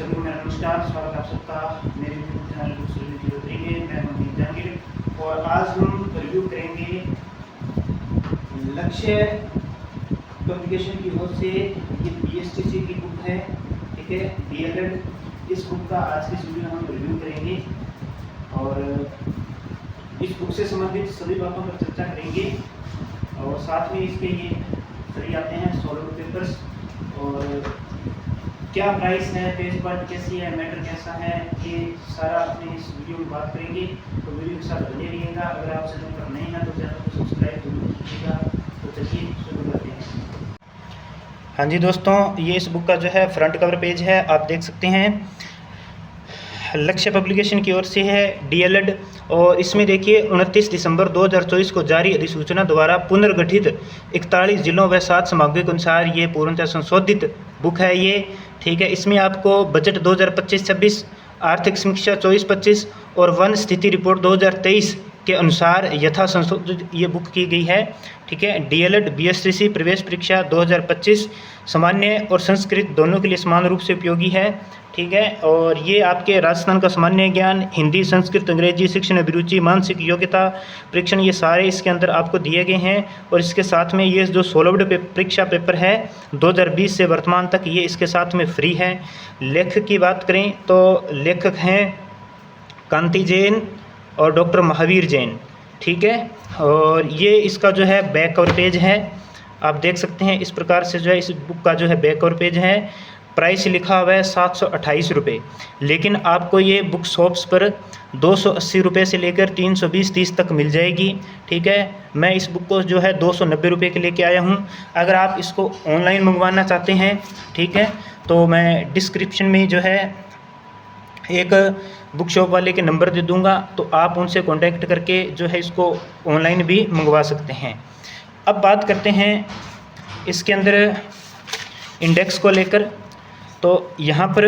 सभी को मेरा नमस्कार, स्वागत है आप सबका मेरे यूट्यूब चैनल बुक्स रिव्यू में। मैं मोहम्मद जहांगीर और आज हम रिव्यू करेंगे लक्ष्य पब्लिकेशन की ओर से ये बीएसटीसी की बुक है, ठीक है, डीएलएड। इस बुक का आज की वीडियो में हम रिव्यू करेंगे और इस बुक से संबंधित सभी बातों पर चर्चा करेंगे और साथ में इसके ये सभी आते हैं सोलो पेपर्स और क्या प्राइस है, पेज क्वालिटी कैसी है, मैटर कैसा है, ये सारा अपने इस वीडियो में बात करेंगे। तो वीडियो के साथ बने रहिएगा। अगर आप चैनल पर नए हैं तो चैनल को सब्सक्राइब जरूर कीजिएगा। तो चलिए शुरू करते हैं। हाँ जी दोस्तों, ये इस बुक का जो है फ्रंट कवर पेज है, आप देख सकते हैं। लक्ष्य पब्लिकेशन की ओर से है डीएलएड और इसमें देखिए 29 दिसंबर 2024 को जारी अधिसूचना द्वारा पुनर्गठित 41 जिलों व 7 संभागों के अनुसार ये पूर्णतः संशोधित बुक है ये, ठीक है। इसमें आपको बजट 2025-26, आर्थिक समीक्षा 24-25 और वन स्थिति रिपोर्ट 2023 के अनुसार यथा संशोधित ये बुक की गई है, ठीक है। डीएलएड बीएसटीसी प्रवेश परीक्षा 2025 सामान्य और संस्कृत दोनों के लिए समान रूप से उपयोगी है, ठीक है। और ये आपके राजस्थान का सामान्य ज्ञान, हिंदी, संस्कृत, अंग्रेजी, शिक्षण अभिरुचि, मानसिक योग्यता परीक्षण, ये सारे इसके अंदर आपको दिए गए हैं। और इसके साथ में ये जो सोलहवां परीक्षा पेपर है 2020 से वर्तमान तक, ये इसके साथ में फ्री है। लेखक की बात करें तो लेखक हैं कांति जैन और डॉक्टर महावीर जैन, ठीक है। और ये इसका जो है बैक कवर पेज है, आप देख सकते हैं। इस प्रकार से जो है इस बुक का जो है बैक कवर पेज है। प्राइस लिखा हुआ है 728 रुपये, लेकिन आपको ये बुक शॉप्स पर 280 रुपये से लेकर 320-30 तक मिल जाएगी, ठीक है। मैं इस बुक को जो है 290 रुपये के लेके आया हूँ। अगर आप इसको ऑनलाइन मंगवाना चाहते हैं, ठीक है, तो मैं डिस्क्रिप्शन में जो है एक बुक शॉप वाले के नंबर दे दूँगा, तो आप उनसे कॉन्टैक्ट करके जो है इसको ऑनलाइन भी मंगवा सकते हैं। अब बात करते हैं इसके अंदर इंडेक्स को लेकर। तो यहाँ पर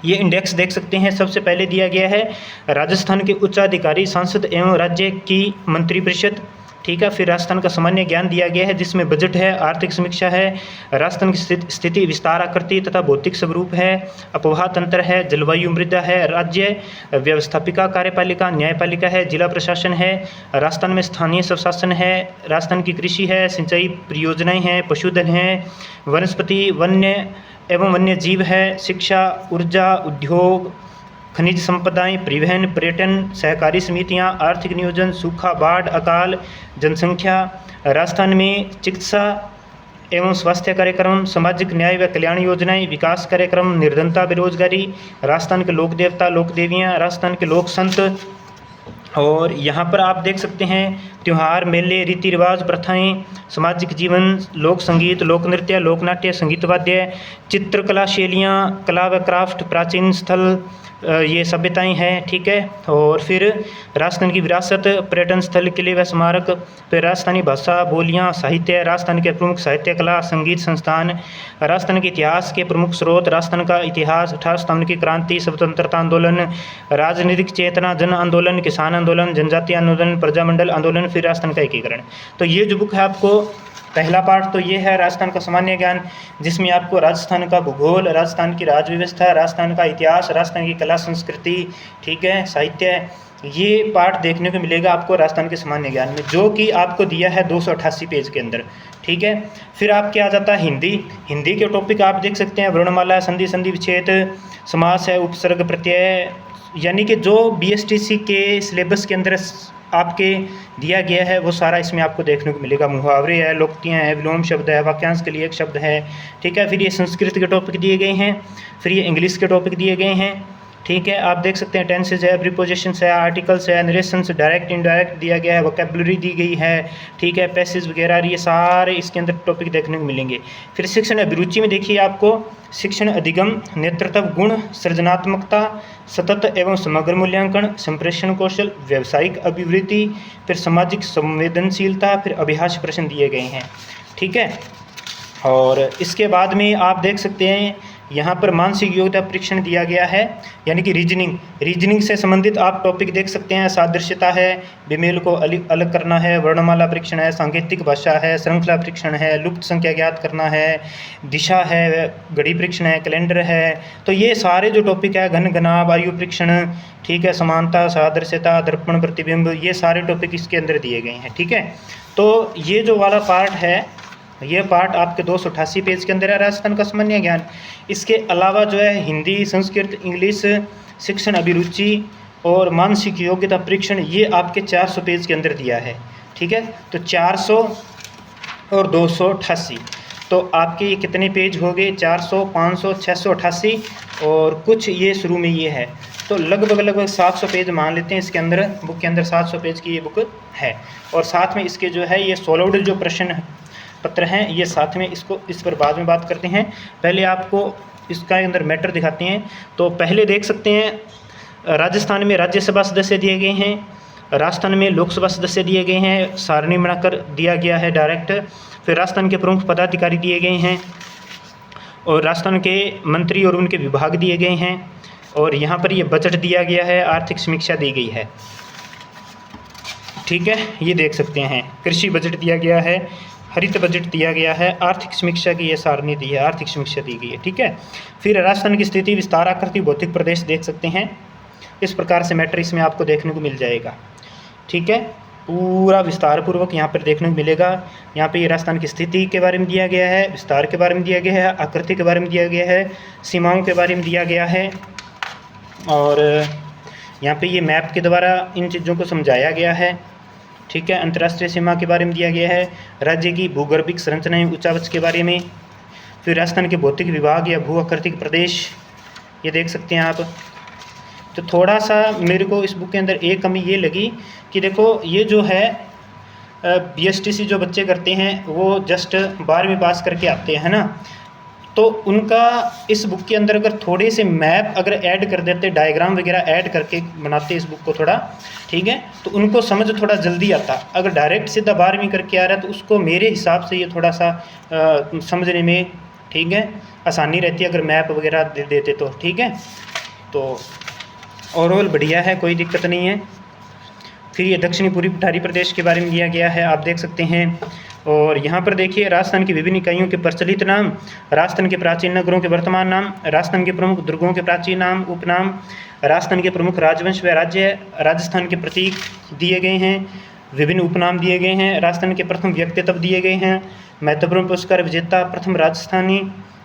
ये इंडेक्स देख सकते हैं। सबसे पहले दिया गया है राजस्थान के उच्चाधिकारी, सांसद एवं राज्य की मंत्रिपरिषद, ठीक है। फिर राजस्थान का सामान्य ज्ञान दिया गया है जिसमें बजट है, आर्थिक समीक्षा है, राजस्थान की स्थिति, विस्तार, आकृति तथा भौतिक स्वरूप है, अपवाह तंत्र है, जलवायु मृदा है, राज्य व्यवस्थापिका कार्यपालिका न्यायपालिका है, जिला प्रशासन है, राजस्थान में स्थानीय स्वशासन है, राजस्थान की कृषि है, सिंचाई परियोजनाएं हैं, पशुधन है, वनस्पति, वन्य एवं वन्य जीव है, शिक्षा, ऊर्जा, उद्योग, खनिज संपदाएं, परिवहन, पर्यटन, सहकारी समितियां, आर्थिक नियोजन, सूखा, बाढ़, अकाल, जनसंख्या, राजस्थान में चिकित्सा एवं स्वास्थ्य कार्यक्रम, सामाजिक न्याय व कल्याण योजनाएं, विकास कार्यक्रम, निर्धनता, बेरोजगारी, राजस्थान के लोक देवता, लोक देवियाँ, राजस्थान के लोक संत। और यहाँ पर आप देख सकते हैं त्यौहार, मेले, रीति रिवाज, प्रथाएं, सामाजिक जीवन, लोक संगीत, लोक नृत्य, लोकनाट्य, संगीत वाद्य, चित्रकला शैलियाँ, कला व क्राफ्ट, प्राचीन स्थल, ये सभ्यताएं हैं, ठीक है। और फिर राजस्थान की विरासत, पर्यटन स्थल, किले व स्मारक, फिर राजस्थानी भाषा, बोलियां, साहित्य, राजस्थान के प्रमुख साहित्य, कला, संगीत संस्थान, राजस्थान के इतिहास के प्रमुख स्रोत, राजस्थान का इतिहास, 18 सितंबर की क्रांति, स्वतंत्रता आंदोलन, राजनीतिक चेतना, जन आंदोलन, किसान आंदोलन, जनजातीय आंदोलन, प्रजामंडल आंदोलन, फिर राजस्थान का एकीकरण। तो ये जो बुक है आपको पहला पार्ट तो ये है राजस्थान का सामान्य ज्ञान, जिसमें आपको राजस्थान का भूगोल, राजस्थान की राज व्यवस्था, राजस्थान का इतिहास, राजस्थान की कला संस्कृति, ठीक है, साहित्य, ये पार्ट देखने को मिलेगा आपको राजस्थान के सामान्य ज्ञान में, जो कि आपको दिया है 288 पेज के अंदर, ठीक है। फिर आपके आ जाता है हिंदी। हिंदी के टॉपिक आप देख सकते हैं वर्णमाला, संधि, संधि विच्छेद, समास है, उपसर्ग, प्रत्यय, यानी कि जो बीएसटीसी के सिलेबस के अंदर आपके दिया गया है वो सारा इसमें आपको देखने को मिलेगा। मुहावरे है, लोकोक्तियाँ हैं, विलोम शब्द है, वाक्यांश के लिए एक शब्द है, ठीक है। फिर ये संस्कृत के टॉपिक दिए गए हैं, फिर ये इंग्लिश के टॉपिक दिए गए हैं, ठीक है। आप देख सकते हैं टेंसेज है, प्रीपोजिशंस है, आर्टिकल्स है, नरेशंस, डायरेक्ट इनडायरेक्ट दिया गया है, वोकैबुलरी दी गई है, ठीक है, पैसेज वगैरह, ये सारे इसके अंदर टॉपिक देखने को मिलेंगे। फिर शिक्षण अभिरुचि में देखिए आपको शिक्षण अधिगम, नेतृत्व गुण, सृजनात्मकता, सतत एवं समग्र मूल्यांकन, संप्रेषण कौशल, व्यावसायिक अभिवृद्धि, फिर सामाजिक संवेदनशीलता, फिर अभ्यास प्रश्न दिए गए हैं, ठीक है। और इसके बाद में आप देख सकते हैं यहाँ पर मानसिक योग्यता परीक्षण दिया गया है, यानी कि रीजनिंग से संबंधित आप टॉपिक देख सकते हैं। सादृश्यता है, बेमेल को अलग करना है, वर्णमाला परीक्षण है, सांकेतिक भाषा है, श्रृंखला परीक्षण है, लुप्त संख्या ज्ञात करना है, दिशा है, घड़ी परीक्षण है, कैलेंडर है। तो ये सारे जो टॉपिक है, घन घनाभ, आयु परीक्षण, ठीक है, समानता, सादृश्यता, दर्पण, प्रतिबिंब, ये सारे टॉपिक इसके अंदर दिए गए हैं। ठीक है, तो ये जो वाला पार्ट है, ये पार्ट आपके 288 पेज के अंदर है, राजस्थान का सामान्य ज्ञान। इसके अलावा जो है हिंदी, संस्कृत, इंग्लिश, शिक्षण अभिरुचि और मानसिक योग्यता परीक्षण, ये आपके 400 पेज के अंदर दिया है। ठीक है, तो 400 और 288, तो आपके ये कितने पेज हो गए? 400, 500, 688 और कुछ ये शुरू में ये है, तो लगभग 700 पेज मान लेते हैं इसके अंदर, बुक के अंदर 700 पेज की ये बुक है। और साथ में इसके जो है ये सॉल्व्ड जो प्रश्न पत्र हैं, ये साथ में इस पर बाद में बात करते हैं। पहले आपको इसका अंदर मैटर दिखाते हैं। तो पहले देख सकते हैं राजस्थान में राज्यसभा सदस्य दिए गए हैं, राजस्थान में लोकसभा सदस्य दिए गए हैं, सारणी बनाकर दिया गया है डायरेक्ट। फिर राजस्थान के प्रमुख पदाधिकारी दिए गए हैं और राजस्थान के मंत्री और उनके विभाग दिए गए हैं। और यहाँ पर ये बजट दिया गया है, आर्थिक समीक्षा दी गई है। ठीक है, ये देख सकते हैं, कृषि बजट दिया गया है, हरित बजट दिया गया है, आर्थिक समीक्षा की ये सारणी दी है, आर्थिक समीक्षा दी गई है। ठीक है, फिर राजस्थान की स्थिति, विस्तार, आकृति, भौतिक प्रदेश देख सकते हैं। इस प्रकार से मैटर इसमें आपको देखने को मिल जाएगा। ठीक है, पूरा विस्तार पूर्वक यहाँ पर देखने को मिलेगा। यहाँ पे ये राजस्थान की स्थिति के बारे में दिया गया है, विस्तार के बारे में दिया गया है, आकृति के बारे में दिया गया है, सीमाओं के बारे में दिया गया है, और यहाँ पे ये मैप के द्वारा इन चीज़ों को समझाया गया है। ठीक है, अंतर्राष्ट्रीय सीमा के बारे में दिया गया है, राज्य की भूगर्भिक संरचनाएं, उच्चावच के बारे में। फिर राजस्थान के भौतिक विभाग या भू आकृतिक प्रदेश, ये देख सकते हैं आप। तो थोड़ा सा मेरे को इस बुक के अंदर एक कमी ये लगी कि देखो ये जो है BSTC जो बच्चे करते हैं वो जस्ट 12वीं पास करके आते हैं ना, तो उनका इस बुक के अंदर अगर थोड़े से मैप अगर ऐड कर देते, डायग्राम वगैरह ऐड करके बनाते इस बुक को थोड़ा, ठीक है, तो उनको समझ थोड़ा जल्दी आता। अगर डायरेक्ट सीधा 12वीं करके आ रहा है तो उसको मेरे हिसाब से ये थोड़ा सा समझने में, ठीक है, आसानी रहती है अगर मैप वगैरह दे देते तो। ठीक है, तो ओवरऑल बढ़िया है, कोई दिक्कत नहीं है। फिर ये दक्षिणी पूर्वी पठारी प्रदेश के बारे में दिया गया है, आप देख सकते हैं। और यहाँ पर देखिए राजस्थान की विभिन्न इकाइयों के प्रचलित नाम, राजस्थान के प्राचीन नगरों के वर्तमान नाम, राजस्थान के प्रमुख दुर्गों के प्राचीन नाम, उपनाम, राजस्थान के प्रमुख राजवंश व राज्य, राजस्थान के प्रतीक दिए गए हैं, विभिन्न उपनाम दिए गए हैं, राजस्थान के प्रथम व्यक्तित्व दिए गए हैं, महत्वपूर्ण पुरस्कार विजेता प्रथम राजस्थानी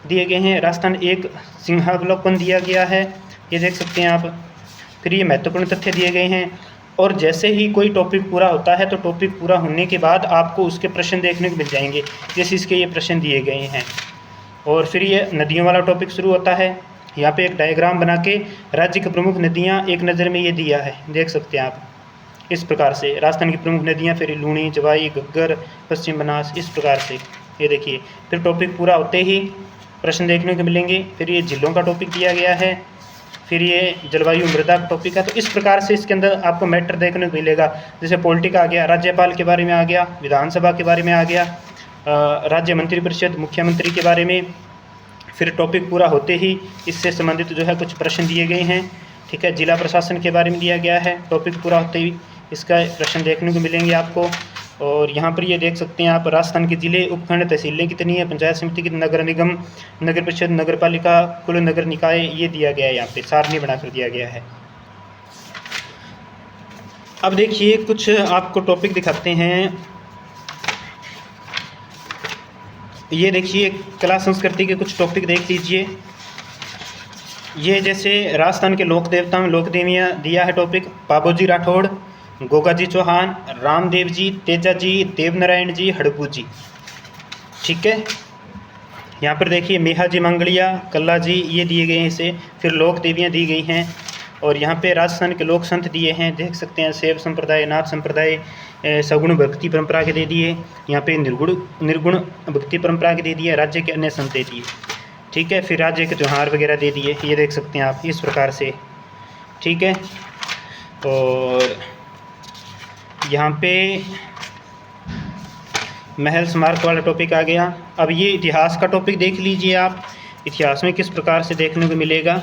दिए गए हैं, राजस्थान एक सिंहावलोकन दिया गया है, ये देख सकते हैं आप। फिर ये महत्वपूर्ण तथ्य दिए गए हैं। और जैसे ही कोई टॉपिक पूरा होता है तो टॉपिक पूरा होने के बाद आपको उसके प्रश्न देखने को मिल जाएंगे, जैसे इसके ये प्रश्न दिए गए हैं। और फिर ये नदियों वाला टॉपिक शुरू होता है। यहाँ पे एक डायग्राम बना के राज्य की प्रमुख नदियाँ एक नज़र में ये दिया है, देख सकते हैं आप। इस प्रकार से राजस्थान की प्रमुख नदियाँ, फिर लूणी, जवाई, घग्गर, पश्चिम बनास, इस प्रकार से ये देखिए। फिर टॉपिक पूरा होते ही प्रश्न देखने को मिलेंगे। फिर ये जिलों का टॉपिक दिया गया है, फिर ये जलवायु मृदा का टॉपिक है। तो इस प्रकार से इसके अंदर आपको मैटर देखने को मिलेगा। जैसे पॉलिटिक आ गया, राज्यपाल के बारे में आ गया, विधानसभा के बारे में आ गया, राज्य मंत्रिपरिषद, मुख्यमंत्री के बारे में। फिर टॉपिक पूरा होते ही इससे संबंधित जो है कुछ प्रश्न दिए गए हैं। ठीक है, जिला प्रशासन के बारे में दिया गया है, टॉपिक पूरा होते ही इसका प्रश्न देखने को मिलेंगे आपको। और यहाँ पर ये देख सकते हैं आप, राजस्थान के जिले, उपखंड, तहसीलें कितनी है, पंचायत समिति की, नगर निगम, नगर परिषद, नगर पालिका, कुल नगर निकाय, ये दिया गया है। यहाँ पे सारणी बनाकर दिया गया है। अब देखिए कुछ आपको टॉपिक दिखाते हैं। ये देखिए कला संस्कृति के कुछ टॉपिक देख लीजिए। ये जैसे राजस्थान के लोक देवता में लोक देवियाँ दिया है टॉपिक, बाबूजी राठौड़, गोगा जी चौहान, रामदेव जी, तेजा जी, देवनारायण जी, हड़पू जी। ठीक है, यहाँ पर देखिए मेहा जी मंगलिया, कल्ला जी, ये दिए गए हैं इसे। फिर लोक देवियाँ दी गई हैं। और यहाँ पे राजस्थान के लोक संत दिए हैं, देख सकते हैं। शैव संप्रदाय, नाथ संप्रदाय, सगुण भक्ति परंपरा के दे दिए। यहाँ पे निर्गुण भक्ति परंपरा के दे दिए। राज्य के अन्य संत दे दिए। ठीक है, फिर राज्य के त्यौहार वगैरह दे दिए, ये देख सकते हैं आप इस प्रकार से। ठीक है, और यहाँ पे महल स्मारक वाला टॉपिक आ गया। अब ये इतिहास का टॉपिक देख लीजिए आप। इतिहास में किस प्रकार से देखने को मिलेगा।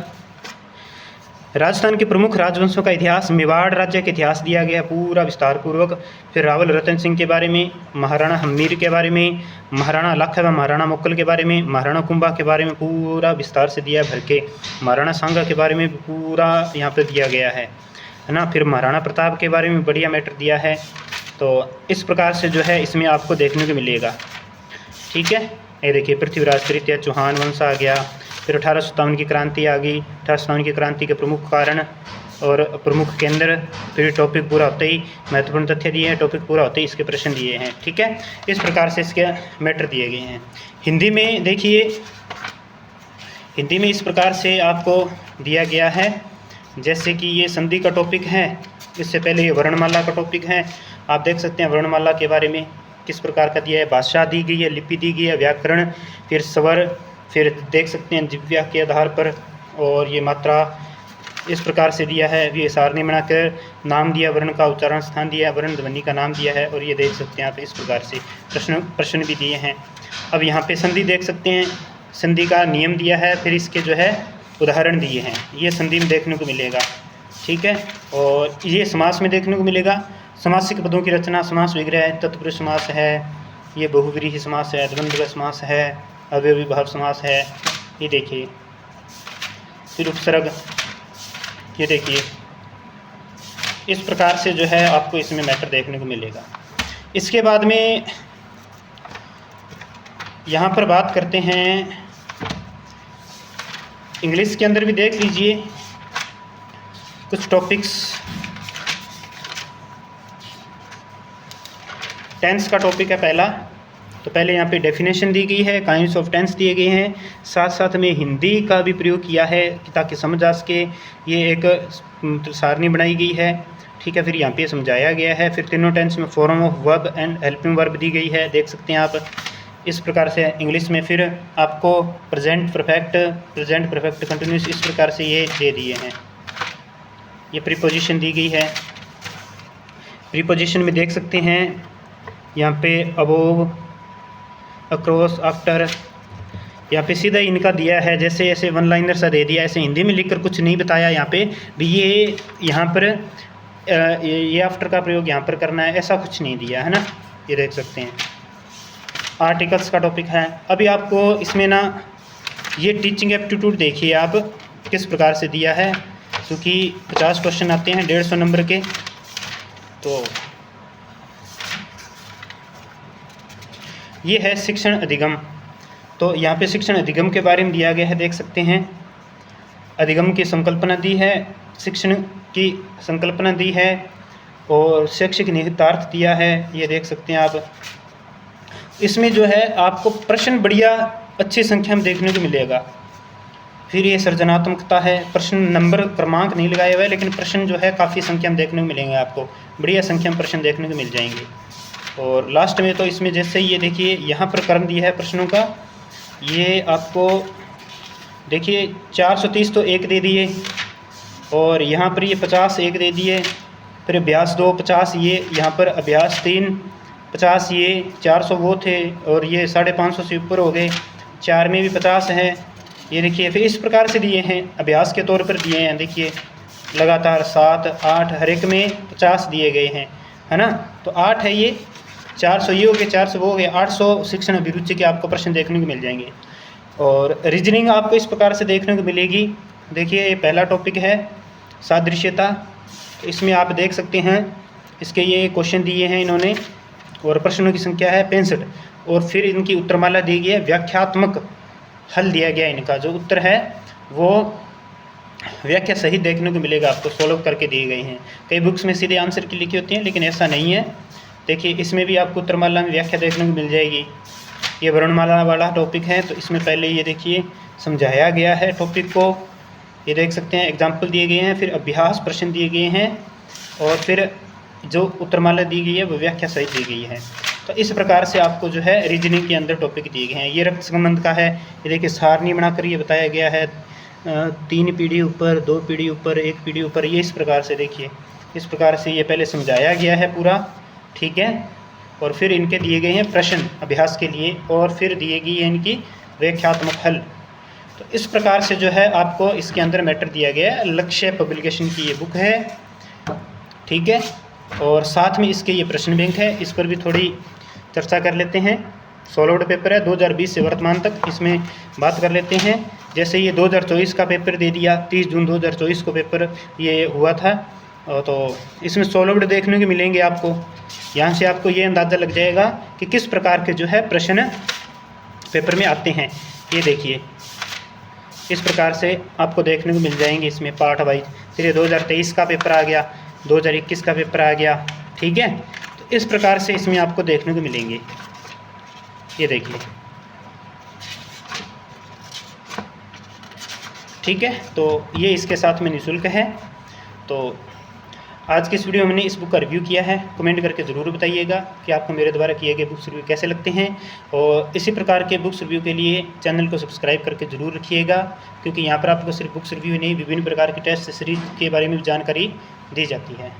राजस्थान के प्रमुख राजवंशों का इतिहास, मेवाड़ राज्य का इतिहास दिया गया पूरा विस्तार पूर्वक। फिर रावल रतन सिंह के बारे में, महाराणा हम्मीर के बारे में, महाराणा लाखा व महाराणा मुक्कल के बारे में, महाराणा कुंभा के बारे में पूरा विस्तार से दिया भर के, महाराणा सांगा के बारे में पूरा यहाँ पर दिया गया है ना। फिर महाराणा प्रताप के बारे में बढ़िया मैटर दिया है। तो इस प्रकार से जो है इसमें आपको देखने को मिलेगा। ठीक है, ये देखिए पृथ्वीराज तृतीय चौहान वंश आ गया। फिर 1857 की क्रांति आ गई, 1857 की क्रांति के प्रमुख कारण और प्रमुख केंद्र। फिर टॉपिक पूरा होते ही महत्वपूर्ण तथ्य दिए हैं, टॉपिक पूरा होते ही इसके प्रश्न दिए हैं। ठीक है, इस प्रकार से इसके मैटर दिए गए हैं। हिंदी में देखिए, हिंदी में इस प्रकार से आपको दिया गया है, जैसे कि ये संधि का टॉपिक है, इससे पहले ये वर्णमाला का टॉपिक है। आप देख सकते हैं वर्णमाला के बारे में किस प्रकार का दिया है, भाषा दी गई है, लिपि दी गई है, व्याकरण, फिर स्वर, फिर देख सकते हैं दिव्या के आधार पर, और ये मात्रा इस प्रकार से दिया है। ये सारणी बनाकर नाम दिया, वर्ण का उच्चारण स्थान दिया, वर्ण ध्वनि का नाम दिया है, और ये देख सकते हैं आप इस प्रकार से प्रश्न भी दिए हैं। अब यहाँ पे संधि देख सकते हैं, संधि का नियम दिया है, फिर इसके जो है उदाहरण दिए हैं, ये संधि में देखने को मिलेगा। ठीक है, और ये समास में देखने को मिलेगा। समासिक पदों की रचना, समास विग्रह है, तत्पुरुष समास है, ये बहुव्रीहि समास है, द्वंद्व समास है, अवयवी भाव समास है, ये देखिए। फिर उपसर्ग, ये देखिए। इस प्रकार से जो है आपको इसमें मैटर देखने को मिलेगा। इसके बाद में यहाँ पर बात करते हैं, इंग्लिश के अंदर भी देख लीजिए कुछ टॉपिक्स। टेंस का टॉपिक है पहला, तो पहले यहाँ पे डेफिनेशन दी गई है, काइंड्स ऑफ टेंस दिए गए हैं, साथ साथ में हिंदी का भी प्रयोग किया है ताकि समझ आ सके। ये एक सारणी बनाई गई है। ठीक है, फिर यहाँ पे समझाया गया है। फिर तीनों टेंस में form of verb and helping verb दी गई है, देख सकते हैं आप इस प्रकार से इंग्लिश में। फिर आपको प्रेजेंट परफेक्ट कंटिन्यूस, इस प्रकार से ये दे दिए हैं। ये प्रीपोजिशन दी गई है। प्रीपोजिशन में देख सकते हैं यहाँ पे अबोव, अक्रॉस, आफ्टर, यहाँ पे सीधा इनका दिया है, जैसे ऐसे वन लाइनर सा दे दिया, ऐसे हिंदी में लिखकर कुछ नहीं बताया यहाँ पे भी ये यहाँ पर ये आफ्टर का प्रयोग यहाँ पर करना है, ऐसा कुछ नहीं दिया है ना। ये देख सकते हैं। आर्टिकल्स का टॉपिक है। अभी आपको इसमें ना ये टीचिंग एप्टीट्यूड देखिए आप किस प्रकार से दिया है, क्योंकि 50 क्वेश्चन आते हैं 150 नंबर के। तो ये है शिक्षण अधिगम। तो यहाँ पे शिक्षण अधिगम के बारे में दिया गया है, देख सकते हैं। अधिगम की संकल्पना दी है, शिक्षण की संकल्पना दी है, और शैक्षिक निहितार्थ दिया है, ये देख सकते हैं आप। इसमें जो है आपको प्रश्न बढ़िया अच्छी संख्या में देखने को मिलेगा। फिर ये सृजनात्मकता है, प्रश्न नंबर क्रमांक नहीं लगाया हुआ है, लेकिन प्रश्न जो है काफ़ी संख्या में देखने को मिलेंगे, आपको बढ़िया संख्या में प्रश्न देखने को मिल जाएंगे। और लास्ट में तो इसमें जैसे ये देखिए यहाँ पर क्रम दिया है प्रश्नों का, ये आपको देखिए 430 तो एक दे दिए, और यहाँ पर ये 50 एक दे दिए, फिर अभ्यास 2 50, ये यहाँ पर अभ्यास 3 50, ये 400 वो थे, और ये 550 से ऊपर हो गए, 4 में भी 50 है। ये देखिए फिर इस प्रकार से दिए हैं, अभ्यास के तौर पर दिए हैं, देखिए लगातार 7 8 हर एक में 50 दिए गए हैं, है ना। तो 8 है ये, 400 ये हो गए, 400 वो हो गए, 800 शिक्षण अभिरुचि के आपको प्रश्न देखने को मिल जाएंगे। और रीजनिंग आपको इस प्रकार से देखने को मिलेगी। देखिए ये पहला टॉपिक है सादृश्यता, इसमें आप देख सकते हैं इसके ये क्वेश्चन दिए हैं इन्होंने, और प्रश्नों की संख्या है 65, और फिर इनकी उत्तरमाला दी गई है, व्याख्यात्मक हल दिया गया। इनका जो उत्तर है वो व्याख्या सहित देखने को मिलेगा, आपको सोल्व करके दिए गए हैं। कई बुक्स में सीधे आंसर की लिखी होती हैं, लेकिन ऐसा नहीं है। देखिए इसमें भी आपको उत्तरमाला में व्याख्या देखने को मिल जाएगी। ये वर्णमाला वाला टॉपिक है, तो इसमें पहले ये देखिए समझाया गया है टॉपिक को, ये देख सकते हैं, एग्जाम्पल दिए गए हैं, फिर अभ्यास प्रश्न दिए गए हैं, और फिर जो उत्तरमाला दी गई है वो व्याख्या सहित दी गई है। तो इस प्रकार से आपको जो है रीजनिंग के अंदर टॉपिक दिए गए हैं। ये रक्त संबंध का है, ये देखिए सारणी बनाकर ये बताया गया है, 3 पीढ़ी ऊपर, 2 पीढ़ी ऊपर, 1 पीढ़ी ऊपर, ये इस प्रकार से देखिए, इस प्रकार से ये पहले समझाया गया है पूरा, ठीक है। और फिर इनके दिए गए हैं प्रश्न अभ्यास के लिए, और फिर दिए गई है इनकी व्याख्यात्मक हल। तो इस प्रकार से जो है आपको इसके अंदर मैटर दिया गया है। लक्ष्य पब्लिकेशन की ये बुक है, ठीक है। और साथ में इसके ये प्रश्न बैंक है, इस पर भी थोड़ी चर्चा कर लेते हैं। सॉलिड पेपर है 2020 से वर्तमान तक, इसमें बात कर लेते हैं। जैसे ये 2024 का पेपर दे दिया, 30 जून 2024 को पेपर ये हुआ था, तो इसमें सॉलिड देखने को मिलेंगे आपको। यहाँ से आपको ये अंदाज़ा लग जाएगा कि किस प्रकार के जो है प्रश्न पेपर में आते हैं। ये देखिए इस प्रकार से आपको देखने को मिल जाएंगे इसमें पार्ट वाइज। फिर ये 2023 का पेपर आ गया, 2021 का पेपर आ गया, ठीक है। तो इस प्रकार से इसमें आपको देखने को मिलेंगे। ये देखिए, ठीक है। तो ये इसके साथ में निःशुल्क है। तो आज के इस वीडियो में हमने इस बुक का रिव्यू किया है। कमेंट करके ज़रूर बताइएगा कि आपको मेरे द्वारा किए गए बुक्स रिव्यू कैसे लगते हैं। और इसी प्रकार के बुक्स रिव्यू के लिए चैनल को सब्सक्राइब करके ज़रूर रखिएगा, क्योंकि यहाँ पर आपको सिर्फ बुक्स रिव्यू नहीं, विभिन्न प्रकार की टेस्ट सीरीज के बारे में भी जानकारी दी जाती है।